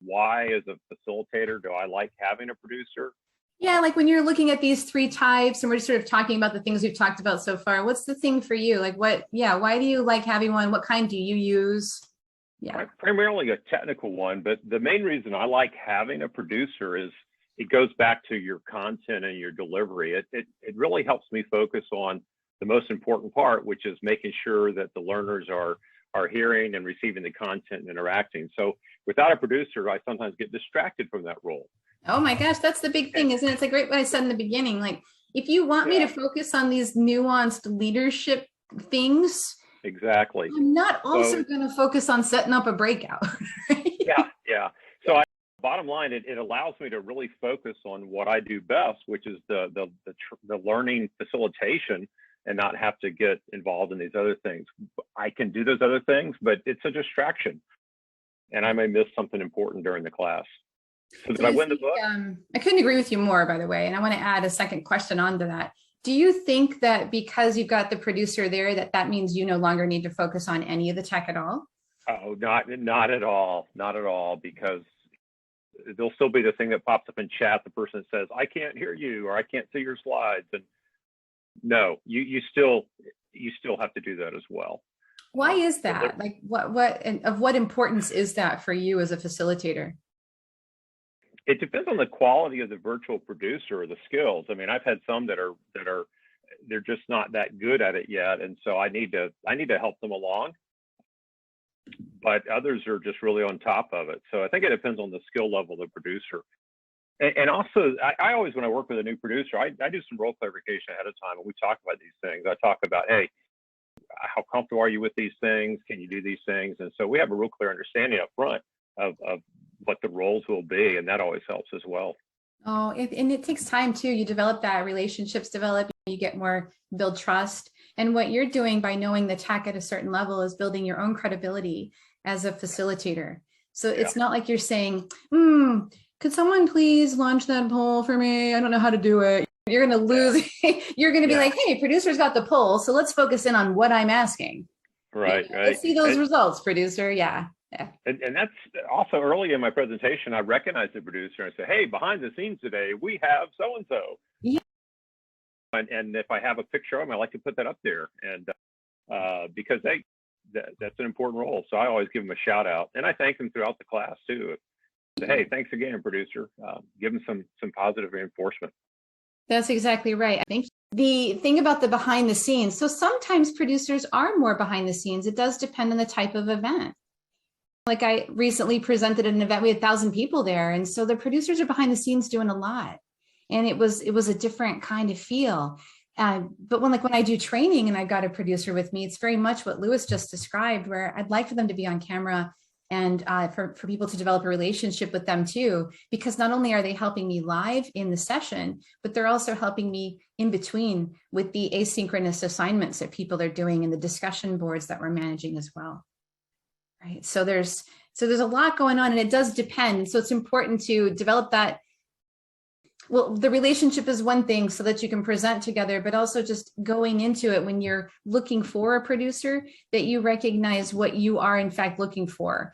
why, as a facilitator, do I like having a producer? Yeah, like when you're looking at these three types and we're sort of talking about the things we've talked about so far, what's the thing for you? Like why do you like having one? What kind do you use? Yeah. Primarily a technical one, but the main reason I like having a producer is it goes back to your content and your delivery. It really helps me focus on the most important part, which is making sure that the learners are hearing and receiving the content and interacting. So without a producer, I sometimes get distracted from that role. Oh my gosh, that's the big thing, isn't it? It's like right what I said in the beginning. Like, if you want me to focus on these nuanced leadership things, exactly, I'm not also going to focus on setting up a breakout. Right? Yeah. So bottom line, it allows me to really focus on what I do best, which is the learning facilitation, and not have to get involved in these other things. I can do those other things, but it's a distraction, and I may miss something important during the class. So did I win the book? I couldn't agree with you more, by the way. And I want to add a second question onto that. Do you think that because you've got the producer there, that means you no longer need to focus on any of the tech at all? Oh, not at all. Not at all, because there'll still be the thing that pops up in chat. The person says, I can't hear you, or I can't see your slides. And no, you still have to do that as well. Why is that? Like what importance is that for you as a facilitator? It depends on the quality of the virtual producer or the skills. I mean, I've had some that are they're just not that good at it yet, and so I need to help them along. But others are just really on top of it. So I think it depends on the skill level of the producer. And also, I always, when I work with a new producer, I do some role clarification ahead of time, and we talk about these things. I talk about, hey, how comfortable are you with these things? Can you do these things? And so we have a real clear understanding up front of what the roles will be, and that always helps as well. Oh, and it takes time too. You develop that, relationships develop, you get more, build trust. And what you're doing by knowing the tech at a certain level is building your own credibility as a facilitator. So it's not like you're saying, could someone please launch that poll for me? I don't know how to do it. You're going to lose. You're going to be like, hey, producer's got the poll, so let's focus in on what I'm asking. Right. Let's see those results, producer. Yeah. And that's also early in my presentation, I recognize the producer and say, hey, behind the scenes today, we have so-and-so. Yeah. And if I have a picture of them, I like to put that up there. And because that's an important role. So I always give them a shout out. And I thank them throughout the class too. Say, hey, thanks again, producer. Give them some positive reinforcement. That's exactly right. I think the thing about the behind the scenes, so sometimes producers are more behind the scenes. It does depend on the type of event. Like I recently presented at an event, we had 1,000 people there. And so the producers are behind the scenes doing a lot. And it was a different kind of feel. But when I do training and I've got a producer with me, it's very much what Lewis just described, where I'd like for them to be on camera and for people to develop a relationship with them too, because not only are they helping me live in the session, but they're also helping me in between with the asynchronous assignments that people are doing and the discussion boards that we're managing as well. Right. So there's a lot going on, and it does depend. So it's important to develop that. Well, the relationship is one thing so that you can present together, but also just going into it when you're looking for a producer, that you recognize what you are in fact looking for.